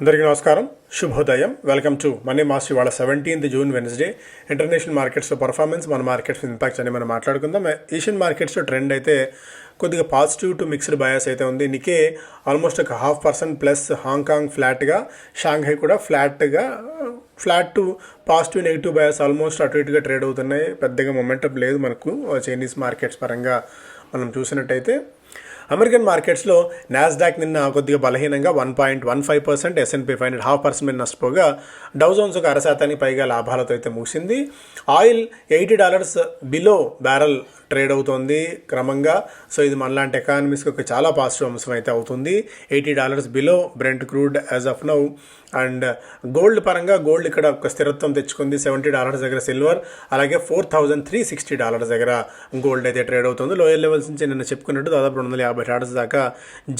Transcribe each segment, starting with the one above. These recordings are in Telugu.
అందరికీ నమస్కారం, శుభోదయం. Welcome to money master. ఇవాళ 17th జూన్ వెన్స్డే. ఇంటర్నేషనల్ మార్కెట్స్లో పర్ఫార్మెన్స్, మన మార్కెట్స్ ఇంపాక్ట్స్ అని మనం మాట్లాడుకుందాం. ఏషియన్ మార్కెట్స్లో ట్రెండ్ అయితే కొద్దిగా పాజిటివ్ టు మిక్స్డ్ బయాస్ అయితే ఉంది. నికే ఆల్మోస్ట్ ఒక 0.5% ప్లస్, హాంకాంగ్ ఫ్లాట్గా, షాంఘై కూడా flat to positive negative bias almost అటు ఇటుగా ట్రేడ్ అవుతున్నాయి. పెద్దగా మొమెంటం లేదు మనకు చైనీస్ మార్కెట్స్ పరంగా మనం చూసినట్టయితే. అమెరికన్ మార్కెట్స్లో నాస్డాక్ నిన్న కొద్దిగా బలహీనంగా 1.15%, S&P 500 0.5% మీద నష్టపోగా, డౌ జోన్స్ ఒక 0.5% పైగా లాభాలతో అయితే ముగిసింది. ఆయిల్ $80 బిలో బ్యారల్ ట్రేడ్ అవుతుంది క్రమంగా. సో ఇది మనలాంటి ఎకానమీస్కి ఒక చాలా పాజిటివ్ అంశం అయితే అవుతుంది. $80 below Brent crude as of now. And gold పరంగా గోల్డ్ ఇక్కడ ఒక స్థిరత్వం తెచ్చుకుంది. $70 దగ్గర సిల్వర్, అలాగే $4,360 దగ్గర గోల్డ్ అయితే ట్రేడ్ అవుతుంది. లోయర్ లెవెల్స్ నుంచి నిన్న చెప్పుకున్నట్టు దాదాపు $250 దాకా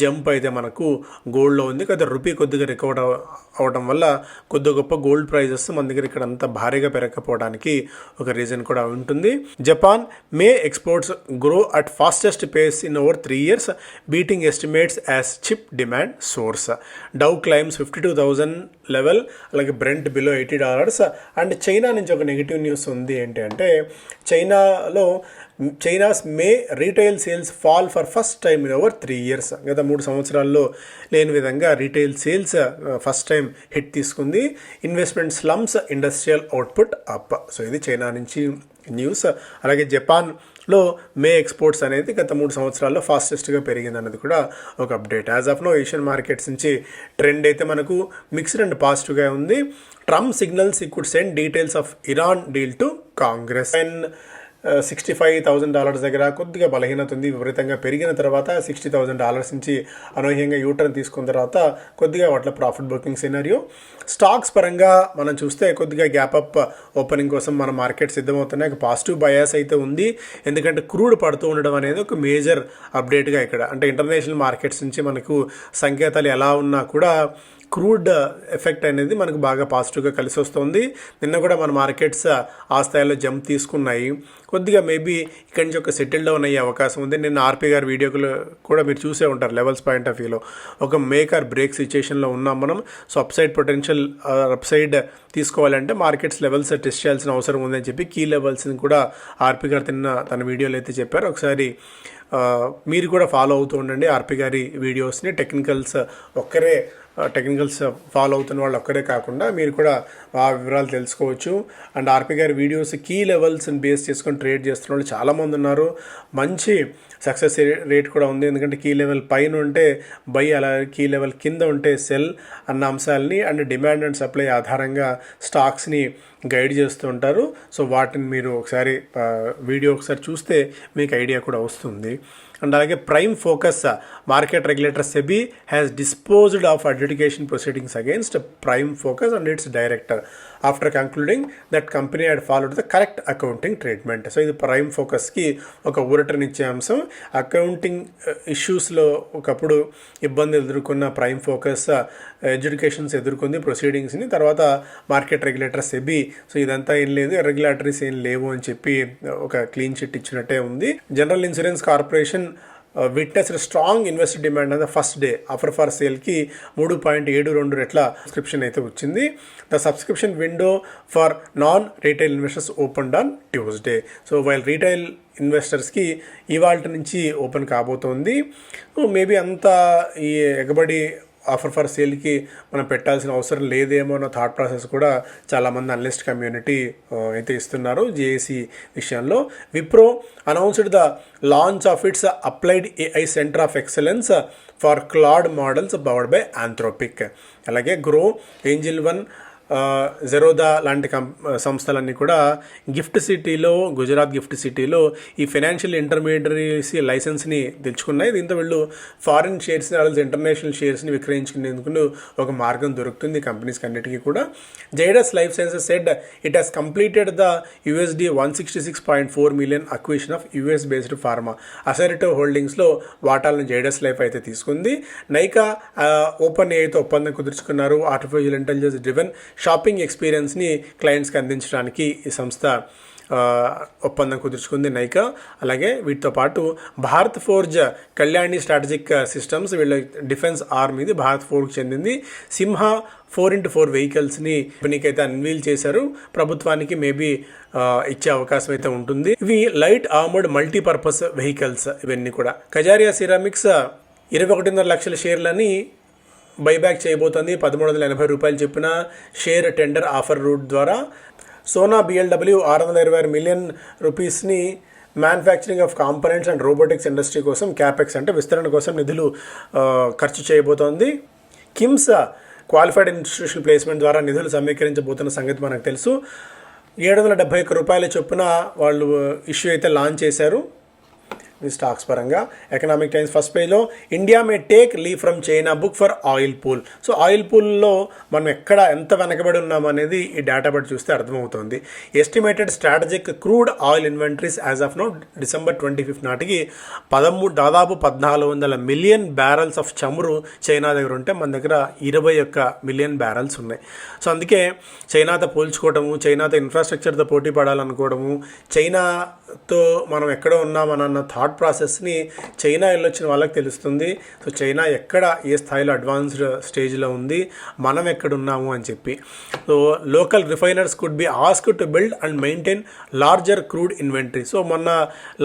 జంప్ అయితే మనకు గోల్డ్లో ఉంది. కొద్దిగా రూపీ కొద్దిగా రికవర్ అవడం వల్ల కొద్ది గొప్ప గోల్డ్ ప్రైజెస్ మన దగ్గర ఇక్కడ అంత భారీగా పెరగకపోవడానికి ఒక రీజన్ కూడా ఉంటుంది. Japan May exports grow at fastest pace in over 3 years, beating estimates as chip demand soars. Dow climbs 52,000 level, అలాగే బ్రెంట్ బిలో $80. అండ్ చైనా నుంచి ఒక నెగిటివ్ న్యూస్ ఉంది. ఏంటి అంటే China's May retail sales fall for first time in over 3 years. గత 3 సంవత్సరాల్లో లేని విధంగా retail sales first time hit తీసుకుంది. Investment slumps, industrial output up. So ఇది చైనా నుంచి న్యూస్. అలాగే జపాన్లో మే ఎక్స్పోర్ట్స్ అనేది గత 3 సంవత్సరాల్లో ఫాస్టెస్ట్గా పెరిగింది అన్నది కూడా ఒక update. As of now Asian markets నుంచి ట్రెండ్ అయితే మనకు మిక్స్డ్ అండ్ పాజిటివ్గా ఉంది. Trump signals he could send details of Iran deal to Congress. And $65,000 దగ్గర కొద్దిగా బలహీనత ఉంది. విపరీతంగా పెరిగిన తర్వాత $60,000 నుంచి అనూహ్యంగా యూటర్న్ తీసుకున్న తర్వాత కొద్దిగా వాటిలో ప్రాఫిట్ బుకింగ్ సినారియో. స్టాక్స్ పరంగా మనం చూస్తే కొద్దిగా గ్యాప్ అప్ ఓపెనింగ్ కోసం మన మార్కెట్ సిద్ధమవుతున్నాయి. ఒక పాజిటివ్ బయాస్ అయితే ఉంది. ఎందుకంటే క్రూడ్ పడుతూ ఉండడం అనేది ఒక మేజర్ అప్డేట్గా ఇక్కడ, అంటే ఇంటర్నేషనల్ మార్కెట్స్ నుంచి మనకు సంకేతాలు ఎలా ఉన్నా కూడా క్రూడ్ ఎఫెక్ట్ అనేది మనకు బాగా పాజిటివ్గా కలిసి వస్తుంది. నిన్న కూడా మన మార్కెట్స్ ఆ స్థాయిలో జంప్ తీసుకున్నాయి. కొద్దిగా మేబీ ఇక్కడి నుంచి ఒక సెటిల్ డౌన్ అయ్యే అవకాశం ఉంది. నిన్న ఆర్పీ గారి వీడియోలో కూడా మీరు చూసే ఉంటారు. లెవెల్స్ పాయింట్ ఆఫ్ వ్యూలో ఒక మేక్ ఆర్ బ్రేక్ సిచ్యుయేషన్లో ఉన్నాం మనం. సో అప్సైడ్ పొటెన్షియల్, అప్సైడ్ తీసుకోవాలంటే మార్కెట్స్ లెవెల్స్ టెస్ట్ చేయాల్సిన అవసరం ఉందని చెప్పి కీ లెవెల్స్ని కూడా ఆర్పీ గారు తన వీడియోలో అయితే చెప్పారు. ఒకసారి మీరు కూడా ఫాలో అవుతూ ఉండండి ఆర్పీ గారి వీడియోస్ని. టెక్నికల్స్ ఫాలో అవుతున్న వాళ్ళు ఒక్కరే కాకుండా మీరు కూడా ఆ వివరాలు తెలుసుకోవచ్చు. అండ్ ఆర్పీ గారి వీడియోస్ కీ లెవెల్స్ని బేస్ చేసుకొని ట్రేడ్ చేస్తున్న వాళ్ళు చాలామంది ఉన్నారు. మంచి సక్సెస్ రేట్ కూడా ఉంది. ఎందుకంటే కీ లెవెల్ పైన ఉంటే బై, అలా కీ లెవెల్ కింద ఉంటే సెల్ అన్న అంశాలని అండ్ డిమాండ్ అండ్ సప్లై ఆధారంగా స్టాక్స్ని గైడ్ చేస్తూ ఉంటారు. సో వాటిని మీరు ఒకసారి వీడియో ఒకసారి చూస్తే మీకు ఐడియా కూడా వస్తుంది. అండ్ అలాగే Prime Focus market regulator SEBI has disposed of adjudication proceedings against Prime Focus and its director after concluding that company had followed the correct accounting treatment. So ఇది ప్రైమ్ ఫోకస్కి ఒక ఊరటనిచ్చే అంశం. అకౌంటింగ్ ఇష్యూస్లో ఒకప్పుడు ఇబ్బంది ఎదుర్కొన్న ప్రైమ్ ఫోకస్ అడ్judications ఎదుర్కొంది, ప్రొసీడింగ్స్ని. తర్వాత మార్కెట్ రెగ్యులేటర్ సెబీ సో ఇదంతా ఏం లేదు, రెగ్యులేటరీస్ ఏం లేవు అని చెప్పి ఒక క్లీన్ చిట్ ఇచ్చినట్టే ఉంది. General Insurance Corporation witness strong investor demand అనే ఫస్ట్ డే ఆఫర్ ఫర్ సేల్కి 3.72 రెట్ల సబ్స్క్రిప్షన్ అయితే వచ్చింది. The subscription window for non retail investors open on Tuesday. So while retail ఇన్వెస్టర్స్కి ఇవాళ నుంచి ఓపెన్ కాబోతోంది. మేబీ అంతా ఈ ఎగబడి ఆఫర్ ఫర్ సేల్కి మనం పెట్టాల్సిన అవసరం లేదేమో అన్న థాట్ ప్రాసెస్ కూడా చాలామంది అనలిస్ట్ కమ్యూనిటీ అయితే ఇస్తున్నారు. జేఏసీ విషయంలో Wipro announced the launch of its applied AI centre of excellence for Claude models powered by Anthropic. అలాగే గ్రో, ఏంజిల్ వన్, జెరోదా లాంటి సంస్థలన్నీ కూడా గిఫ్ట్ సిటీలో, గుజరాత్ గిఫ్ట్ సిటీలో ఈ ఫైనాన్షియల్ ఇంటర్మీడియరీస్ లైసెన్స్ని తెచ్చుకున్నాయి. దీంతో వీళ్ళు ఫారిన్ షేర్స్ని, అలాగే ఇంటర్నేషనల్ షేర్స్ని విక్రయించుకునేందుకు ఒక మార్గం దొరుకుతుంది కంపెనీస్కి అన్నిటికీ కూడా. Zydus Life Sciences said it has completed the $166.4 million acquisition of US based pharma. అసెరిటో హోల్డింగ్స్లో వాటాలను జైడస్ లైఫ్ అయితే తీసుకుంది. నైకా ఓపెన్ ఏఐతో ఒప్పందం కుదుర్చుకున్నారు. ఆర్టిఫిషియల్ ఇంటెలిజెన్స్ డ్రివెన్ షాపింగ్ ఎక్స్పీరియన్స్ని క్లయింట్స్కి అందించడానికి ఈ సంస్థ ఒప్పందం కుదుర్చుకుంది నైకా. అలాగే వీటితో పాటు Bharat forge Kalyani strategic systems, వీళ్ళ డిఫెన్స్ ఆర్మ్ ఇది భారత్ ఫోర్జ్కి చెందింది. సింహ 4x4 వెహికల్స్ని కంపెనీకి అన్వీల్ చేశారు. ప్రభుత్వానికి మేబీ ఇచ్చే అవకాశం అయితే ఉంటుంది. ఇవి లైట్ ఆర్మర్డ్ మల్టీపర్పస్ వెహికల్స్ ఇవన్నీ కూడా. కజారియా సిరామిక్స్ 21.5 లక్షల షేర్లని బైబ్యాక్ చేయబోతోంది. 1380 రూపాయలు చెప్పిన షేర్ టెండర్ ఆఫర్ రూట్ ద్వారా. సోనా బిఎల్డబ్ల్యూ 626 మిలియన్ రూపీస్ని manufacturing of components and robotics industry కోసం క్యాపెక్స్ అంటే విస్తరణ కోసం నిధులు ఖర్చు చేయబోతోంది. కిమ్స్ క్వాలిఫైడ్ ఇన్స్టిట్యూషనల్ ప్లేస్మెంట్ ద్వారా నిధులు సమీకరించబోతున్న సంగతి మనకు తెలుసు. 771 రూపాయల చొప్పున వాళ్ళు ఇష్యూ అయితే లాంచ్ చేశారు. ఈ స్టాక్స్ పరంగా ఎకనామిక్ టైమ్స్ ఫస్ట్ పేజ్లో India may take leave from China book for oil pool. So oil పూల్లో మనం ఎక్కడ ఎంత వెనకబడి ఉన్నామనేది ఈ డేటా బట్టి చూస్తే అర్థమవుతుంది. Estimated strategic crude oil inventories as of now December 25 నాటికి దాదాపు 1400 మిలియన్ బ్యారల్స్ ఆఫ్ చమురు చైనా దగ్గర ఉంటే మన దగ్గర 21 మిలియన్ బ్యారల్స్ ఉన్నాయి. సో అందుకే చైనాతో పోల్చుకోవడము, చైనాతో ఇన్ఫ్రాస్ట్రక్చర్తో పోటీ పడాలనుకోవడము, చైనాతో మనం ఎక్కడ ఉన్నామన్న థాట్ ప్రాసెస్ని చైనా వెళ్ళొచ్చిన వాళ్ళకి తెలుస్తుంది. సో చైనా ఎక్కడ ఏ స్థాయిలో అడ్వాన్స్డ్ స్టేజ్లో ఉంది, మనం ఎక్కడ ఉన్నాము అని చెప్పి. So local refiners could be ask to build and maintain larger crude inventory. So మొన్న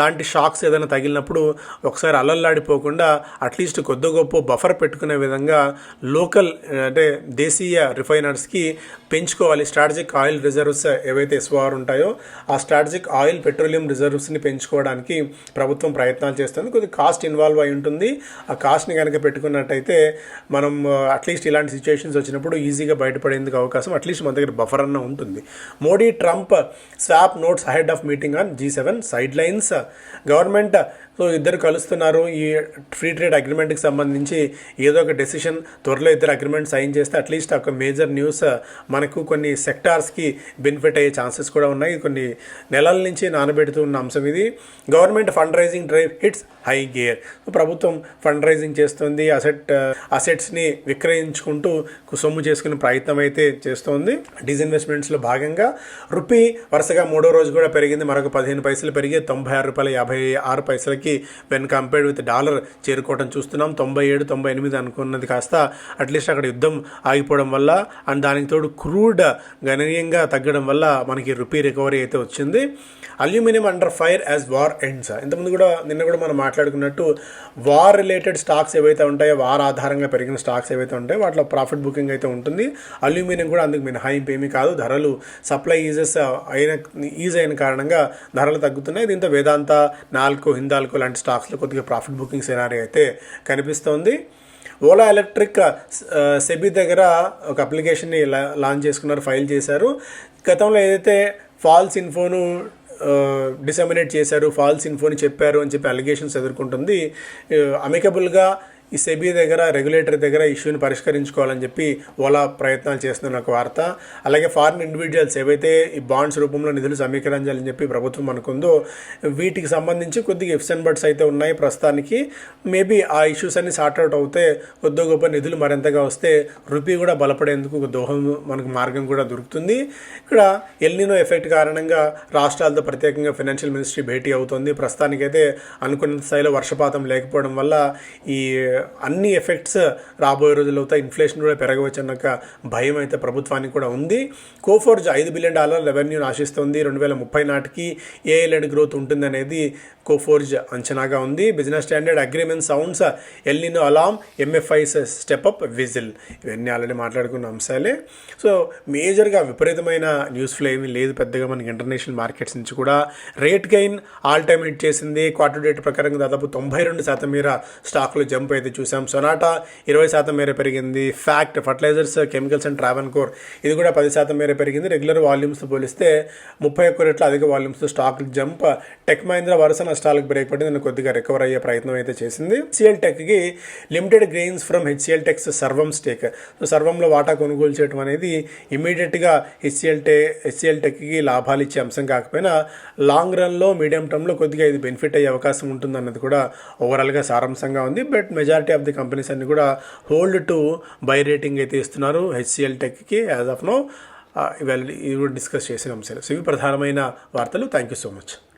లాంటి షాక్స్ ఏదైనా తగిలినప్పుడు ఒకసారి అల్లల్లాడిపోకుండా అట్లీస్ట్ కొద్ది గొప్ప బఫర్ పెట్టుకునే విధంగా లోకల్ అంటే దేశీయ రిఫైనర్స్కి పెంచుకోవాలి. స్ట్రాటజిక్ ఆయిల్ రిజర్వ్స్ ఏవైతే ఎస్ఓఆర్ ఉంటాయో ఆ స్ట్రాటజిక్ ఆయిల్ పెట్రోలియం రిజర్వ్స్ని పెంచుకోవడానికి ప్రభుత్వం ప్రయత్నాలు చేస్తుంది. కొద్దిగా కాస్ట్ ఇన్వాల్వ్ అయి ఉంటుంది. ఆ కాస్ట్ని కనుక పెట్టుకున్నట్టయితే మనం అట్లీస్ట్ ఇలాంటి సిచ్యువేషన్స్ వచ్చినప్పుడు ఈజీగా బయటపడేందుకు అవకాశం అట్లీస్ట్ మన దగ్గర బఫర్ అన్న ఉంటుంది. Modi Trump swap notes ahead of meeting on G7 side lines. Government so ఇద్దరు కలుస్తున్నారు. ఈ ఫ్రీ ట్రేడ్ అగ్రిమెంట్కి సంబంధించి ఏదో ఒక డెసిషన్ త్వరలో ఇద్దరు అగ్రిమెంట్ సైన్ చేస్తే అట్లీస్ట్ ఒక మేజర్ న్యూస్ మనకు కొన్ని సెక్టార్స్కి బెనిఫిట్ అయ్యే ఛాన్సెస్ కూడా ఉన్నాయి. కొన్ని నెలల నుంచి నానబెడుతూ ఉన్న అంశం ఇది. Government fund raising drive hits high gear. ప్రభుత్వం ఫండ్ రైజింగ్ చేస్తుంది, అసెట్స్ని విక్రయించుకుంటూ సొమ్ము చేసుకునే ప్రయత్నం అయితే చేస్తోంది. డిస్ఇన్వెస్ట్మెంట్స్లో భాగంగా రూపీ వరుసగా 3వ రోజు కూడా పెరిగింది. మరొక 15 పైసలు పెరిగి 96 రూపాయల 56 పైసలకి వెన్ కంపేర్డ్ విత్ డాలర్ చేరుకోవడం చూస్తున్నాం. 97, 98 అనుకున్నది కాస్త అట్లీస్ట్ అక్కడ యుద్ధం ఆగిపోవడం వల్ల అండ్ దానికి తోడు క్రూడ్ గణనీయంగా తగ్గడం వల్ల మనకి రూపీ రికవరీ అయితే వచ్చింది. Aluminium under fire as war ends. ఇంతకుముందు కూడా నిన్న కూడా మనం మాట్లాడుకున్నట్టు వార్ రిలేటెడ్ స్టాక్స్ ఏవైతే ఉంటాయో, వార్ ఆధారంగా పెరిగిన స్టాక్స్ ఏవైతే ఉంటాయో వాటిలో ప్రాఫిట్ బుకింగ్ అయితే ఉంటుంది. అల్యూమినియం కూడా అందుకు మినహాయింపు ఏమీ కాదు. ధరలు సప్లై ఈజ్ అయిన కారణంగా ధరలు తగ్గుతున్నాయి. దీంతో వేదాంత, నాల్కో, హిందాల్కో లాంటి స్టాక్స్లో కొద్దిగా ప్రాఫిట్ బుకింగ్ సినారీ అయితే కనిపిస్తోంది. ఓలా ఎలక్ట్రిక్ సెబీ దగ్గర ఒక అప్లికేషన్ని లాంచ్ చేసుకున్నారు, ఫైల్ చేశారు. గతంలో ఏదైతే ఫాల్స్ ఇన్ఫోను డిసెమినేట్ చేశారు, ఫాల్స్ ఇన్ఫోని చెప్పారు అని చెప్పి అలిగేషన్స్ ఎదుర్కొంటుంది. అమికబుల్గా ఈ సెబీ దగ్గర, రెగ్యులేటర్ దగ్గర ఇష్యూని పరిష్కరించుకోవాలని చెప్పి ఓలా ప్రయత్నాలు చేస్తున్న ఒక వార్త. అలాగే ఫారిన్ ఇండివిజువల్స్ ఏవైతే ఈ బాండ్స్ రూపంలో నిధులు సమీకరించాలని చెప్పి ప్రభుత్వం అనుకుందో వీటికి సంబంధించి కొద్దిగా ఇఫ్స్ అండ్ బట్స్ అయితే ఉన్నాయి ప్రస్తుతానికి. మేబీ ఆ ఇష్యూస్ అన్ని సార్ట్అవుట్ అవుతే కొద్ది గొప్ప నిధులు మరింతగా వస్తే రూపీ కూడా బలపడేందుకు ఒక దోహం మనకు మార్గం కూడా దొరుకుతుంది. ఇక్కడ ఎల్నినో ఎఫెక్ట్ కారణంగా రాష్ట్రాలతో ప్రత్యేకంగా ఫైనాన్షియల్ మినిస్ట్రీ భేటీ అవుతుంది. ప్రస్తుతానికైతే అనుకున్న స్థాయిలో వర్షపాతం లేకపోవడం వల్ల ఈ అన్ని ఎఫెక్ట్స్ రాబోయే రోజుల్లో అవుతాయి. ఇన్ఫ్లేషన్ కూడా పెరగవచ్చు అన్న భయం అయితే ప్రభుత్వానికి కూడా ఉంది. కోఫోర్జ్ $5 బిలియన్ రెవెన్యూని ఆశిస్తుంది. 2030 నాటికి ఏఐ లెడ్ గ్రోత్ ఉంటుందనేది కోఫోర్జ్ అంచనాగా ఉంది. Business Standard agreement sounds El Nino alarm, MFIs step up vigil. ఇవన్నీ ఆల్రెడీ మాట్లాడుకున్న అంశాలే. సో మేజర్గా విపరీతమైన న్యూస్ ఫ్లో ఏమీ లేదు పెద్దగా మనకి ఇంటర్నేషనల్ మార్కెట్స్ నుంచి కూడా. Rate gain all time hit చేసింది. క్వార్టర్ డేట్ ప్రకారంగా దాదాపు 92% మేర స్టాక్లో జంప్ అయితే చూసాం. సొనాటా 20% మేర పెరిగింది. FACT fertilisers, chemicals and Travancore ఇది కూడా 10% మేర పెరిగింది. రెగ్యులర్ వాల్యూమ్స్తో పోలిస్తే 31 రెట్ల అధిక వాల్యూమ్స్తో స్టాక్ జంప్. టెక్ మహీంద్రా వరుస నష్టాలకు బ్రేక్ పడింది, కొద్దిగా రికవర్ అయ్యే ప్రయత్నం అయితే చేసింది. హెచ్సిఎల్ టెక్కి limited gains from HCL tech's Sarvam stake. So సర్వంలో వాటా కొనుగోలు చేయడం అనేది ఇమీడియట్గా హెచ్సిఎల్ టెక్కి లాభాలు ఇచ్చే అంశం కాకపోయినా లాంగ్ రన్లో, మీడియం టర్మ్లో కొద్దిగా ఇది బెనిఫిట్ అయ్యే అవకాశం ఉంటుందన్నది కూడా ఓవరాల్గా సారాంశంగా ఉంది. But majority of the companies అన్ని కూడా హోల్డ్ టు బై రేటింగ్ అయితే ఇస్తున్నారు హెచ్సిఎల్ టెక్కి యాజ్ ఆఫ్ నో. ఇవాళ ఇవి డిస్కస్ చేసిన అంశాలు. సో ఇవి ప్రధానమైన వార్తలు. Thank you so much.